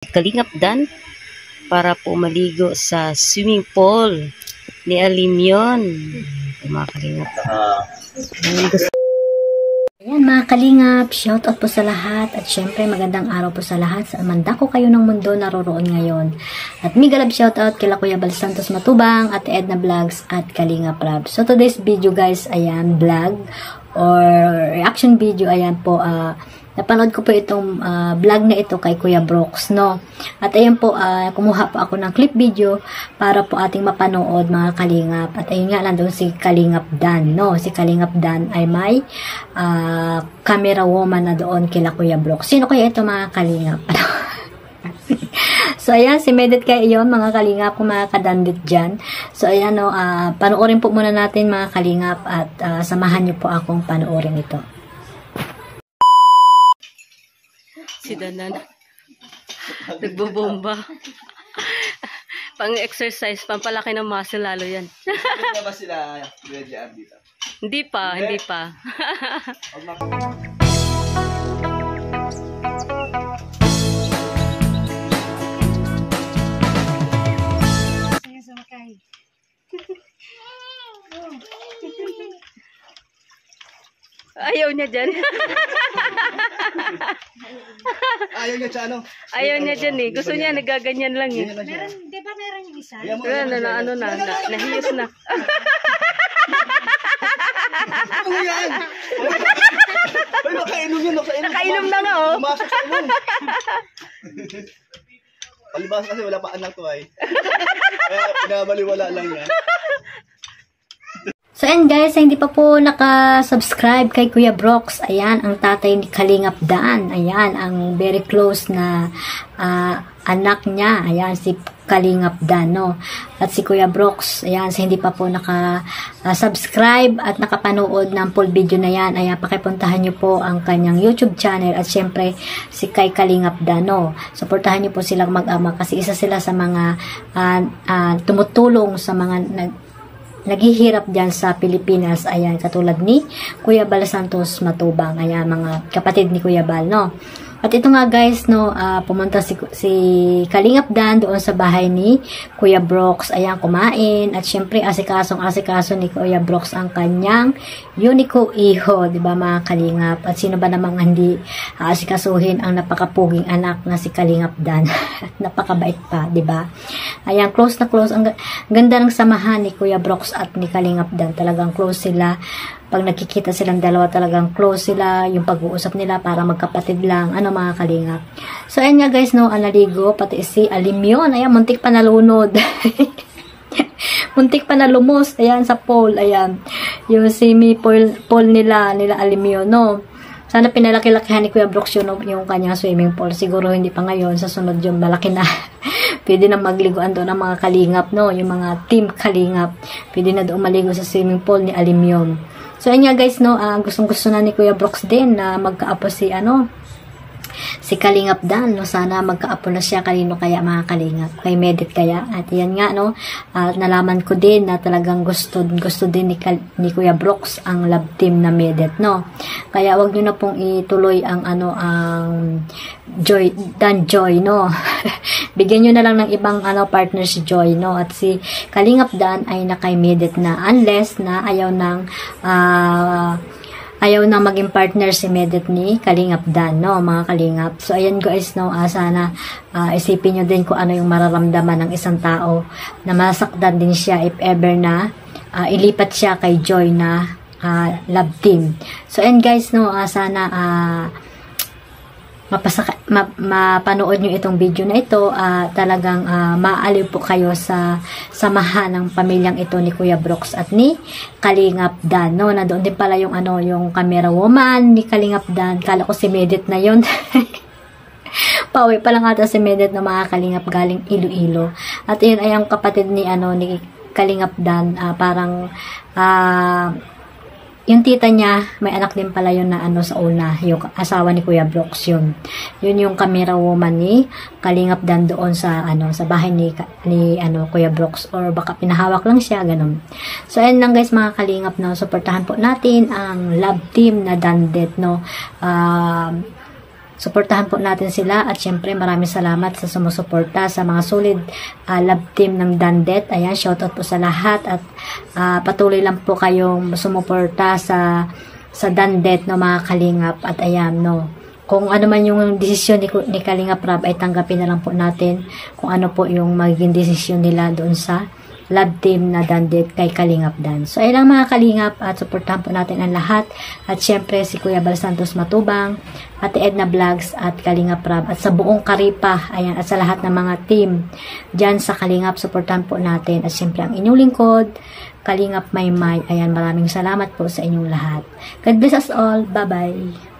Kalingap Dan para po maligo sa swimming pool ni Alimyon. Mga kalingap. Ayan mga kalingap, shoutout po sa lahat at syempre magandang araw po sa lahat sa mandako kayo ng mundo naroroon ngayon. At mega love shoutout kila Kuya Bal Santos Matubang at Edna Vlogs at Kalingap Lab. So today's video guys, ayan vlog or reaction video, ayan po, napanood ko po itong vlog na ito kay Kuya Brooks, no? At ayan po, kumuha po ako ng clip video para po ating mapanood mga kalingap. At ayun nga, nandun si Kalingap Dan, no? Si Kalingap Dan ay may camera woman na doon kila Kuya Brooks. Sino kaya ito mga kalingap? So ayan, si Medet kayo yun mga kalingap, kung mga kadandit dyan. So ayan, no, panoorin po muna natin mga kalingap at samahan niyo po akong panoorin ito. Si Danan nagbobomba. Pang-exercise, pampalaki ng muscle lalo yan. Hindi na ba sila JR dito? Hindi pa, hindi pa. Ayaw niya dyan. Ayaw niya sa ano? Ayaw niya dyan eh. Gusto niya nagaganyan lang eh. Meron, di ba meron yung isa? Nahiyos na. Ano yan? Ay, nakainom yun. Nakainom na nga oh. Pumasok sa inom. Palibas kasi wala pa anak to ay. Kaya pinabaliwala lang yan. So and guys, hindi pa po naka-subscribe kay Kuya Brooks, ayan, ang tatay ni Kalingap Dan, ayan, ang very close na anak niya, ayan, si Kalingap Dan, no? At si Kuya Brooks, ayan, so hindi pa po naka-subscribe at nakapanood ng full video na yan, ayan, pakipuntahan nyo po ang kanyang YouTube channel at syempre si kay Kalingap Dan, no? Suportahan nyo po silang mag-ama kasi isa sila sa mga tumutulong sa mga naghihirap dyan sa Pilipinas, ayan, katulad ni Kuya Bal Santos Matubang, ayan, mga kapatid ni Kuya Bal, no? At ito nga guys, no, pumunta si Kalingap Dan doon sa bahay ni Kuya Brooks, ayan, kumain, at syempre asikaso ni Kuya Brooks ang kanyang unico iho, di ba mga kalingap? At sino ba namang hindi asikasuhin ang napakapuging anak na si Kalingap Dan? Napakabait pa, di ba? Ayan, close na close, ang ganda ng samahan ni Kuya Brooks at ni Kalingap Dan, talagang close sila. Pag nakikita silang dalawa, talagang close sila, yung pag-uusap nila para magkapatid lang, ano mga kalingap. So ayan nga guys, no, naligo, pati si Alimyon, ayan, muntik pa nalunod. Muntik pa na lumos, ayan, sa pool, ayan, yung semi-pool nila Alimyon, no. Sana pinalaki-lakihan ni Kuya Brooks yung kanyang swimming pool. Siguro hindi pa ngayon, sa sunod yung malaki na. Pwede na magliguan doon ng mga kalingap, no, yung mga team kalingap. Pwede na doon maligo sa swimming pool ni Alimyon. So, ayan nga guys, no, gustong-gusto na ni Kuya Brooks din na magkaapo si Kalingap Dan, no, sana magkaapo na siya kanino kaya mga kalingap, kay Medet kaya. At yan nga, no, nalaman ko din na talagang gusto din ni Kuya Brooks ang love team na Medet, no. Kaya wag niyo na pong ituloy ang ang Joy, no. Bigyan niyo na lang ng ibang partner si Joy, no. At si Kalingap Dan ay nakay Medet na, unless na ayaw na maging partner si Medet ni Kalingap Dan, no, mga kalingap. So, ayan guys, no, sana isipin nyo din kung ano yung mararamdaman ng isang tao na masaktan din siya if ever na ilipat siya kay Joy na love team. So, ayan guys, no, sana mapanood nyo itong video na ito, talagang maaliw po kayo sa samahan ng pamilyang ito ni Kuya Brooks at ni Kalingap Dan, no. Nandoon din pala yung yung camera woman ni Kalingap Dan. Kala ko si Medet na yun. Pauwi pa lang ata si Medet na mga kalingap galing Iloilo. At yun ay ang kapatid ni ni Kalingap Dan, parang yung tita niya, may anak din pala yun na sa una, yung asawa ni Kuya Brooks yun. Yun yung camera woman ni Kalingap Dan doon sa sa bahay ni Kuya Brooks, or baka pinahawak lang siya, ganun. So ayun lang guys mga kalingap, no, suportahan po natin ang love team na Dandet, no. Suportahan po natin sila at syempre maraming salamat sa sumusuporta sa mga solid love team ng Dandet. Ayan, shoutout po sa lahat at patuloy lang po kayong sumuporta sa Dandet, no, mga kalingap. At ayan, no, kung ano man yung desisyon ni Kalingap Rab ay tanggapin na lang po natin kung ano po yung magiging desisyon nila doon sa love team na Dandet kay Kalingap Dan. So, ayun lang mga kalingap at suportahan po natin ang lahat. At syempre si Kuya Bal Santos Matubang, Ate Edna Vlogs at Kalingap Rab at sa buong Karipa, ayan, at sa lahat ng mga team dyan sa Kalingap, suportahan po natin. At syempre ang inyong lingkod, Kalingap Maymay. Ayan, maraming salamat po sa inyong lahat. God bless us all. Bye-bye.